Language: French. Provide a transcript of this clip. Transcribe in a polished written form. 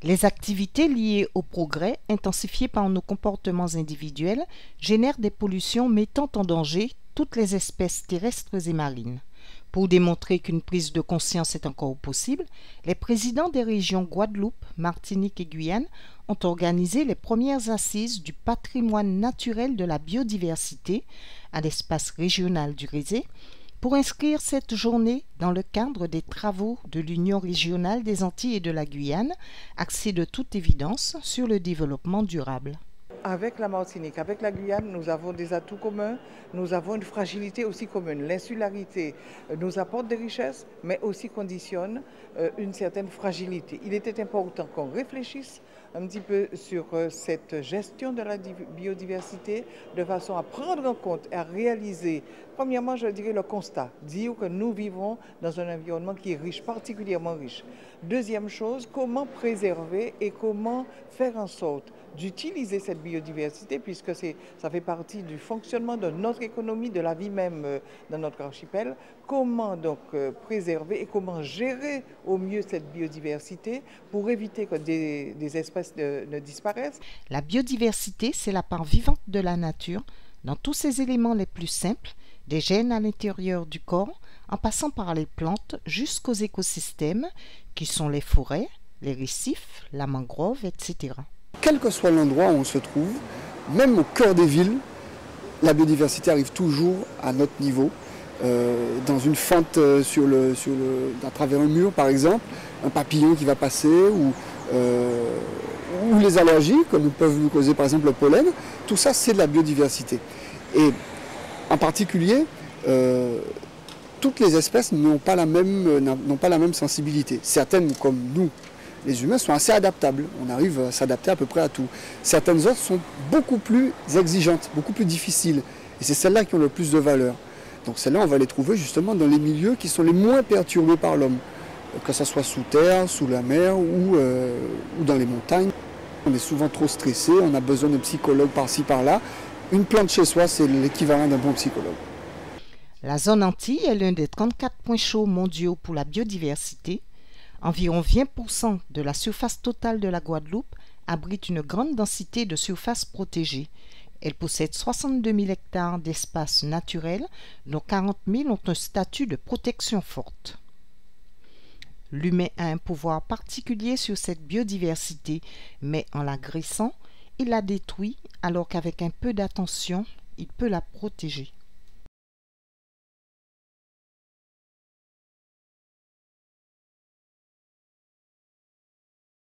Les activités liées au progrès, intensifiées par nos comportements individuels, génèrent des pollutions mettant en danger toutes les espèces terrestres et marines. Pour démontrer qu'une prise de conscience est encore possible, les présidents des régions Guadeloupe, Martinique et Guyane ont organisé les premières assises du patrimoine naturel de la biodiversité à l'espace régional du Rézé pour inscrire cette journée dans le cadre des travaux de l'Union régionale des Antilles et de la Guyane, axée de toute évidence sur le développement durable. Avec la Martinique, avec la Guyane, nous avons des atouts communs, nous avons une fragilité aussi commune. L'insularité nous apporte des richesses, mais aussi conditionne une certaine fragilité. Il était important qu'on réfléchisse un petit peu sur cette gestion de la biodiversité de façon à prendre en compte et à réaliser, premièrement, je dirais le constat, dire que nous vivons dans un environnement qui est riche, particulièrement riche. Deuxième chose, comment préserver et comment faire en sorte d'utiliser cette biodiversité, puisque ça fait partie du fonctionnement de notre économie, de la vie même dans notre archipel. Comment donc préserver et comment gérer au mieux cette biodiversité pour éviter que des espèces ne disparaissent. La biodiversité, c'est la part vivante de la nature, dans tous ses éléments les plus simples, des gènes à l'intérieur du corps, en passant par les plantes jusqu'aux écosystèmes, qui sont les forêts, les récifs, la mangrove, etc. Quel que soit l'endroit où on se trouve, même au cœur des villes, la biodiversité arrive toujours à notre niveau. Dans une fente à travers un mur par exemple, un papillon qui va passer ou les allergies comme peuvent nous causer par exemple le pollen, tout ça c'est de la biodiversité. Et en particulier, toutes les espèces n'ont pas la même sensibilité. Certaines comme nous, les humains, sont assez adaptables. On arrive à s'adapter à peu près à tout. Certaines autres sont beaucoup plus exigeantes, beaucoup plus difficiles. Et c'est celles-là qui ont le plus de valeur. Donc celles-là, on va les trouver justement dans les milieux qui sont les moins perturbés par l'homme. Que ce soit sous terre, sous la mer ou dans les montagnes. On est souvent trop stressé, on a besoin d'un psychologue par-ci, par-là. Une plante chez soi, c'est l'équivalent d'un bon psychologue. La zone Antilles est l'un des 34 points chauds mondiaux pour la biodiversité. Environ 20% de la surface totale de la Guadeloupe abrite une grande densité de surfaces protégées. Elle possède 62 000 hectares d'espaces naturels, dont 40 000 ont un statut de protection forte. L'humain a un pouvoir particulier sur cette biodiversité, mais en l'agressant, il la détruit alors qu'avec un peu d'attention, il peut la protéger.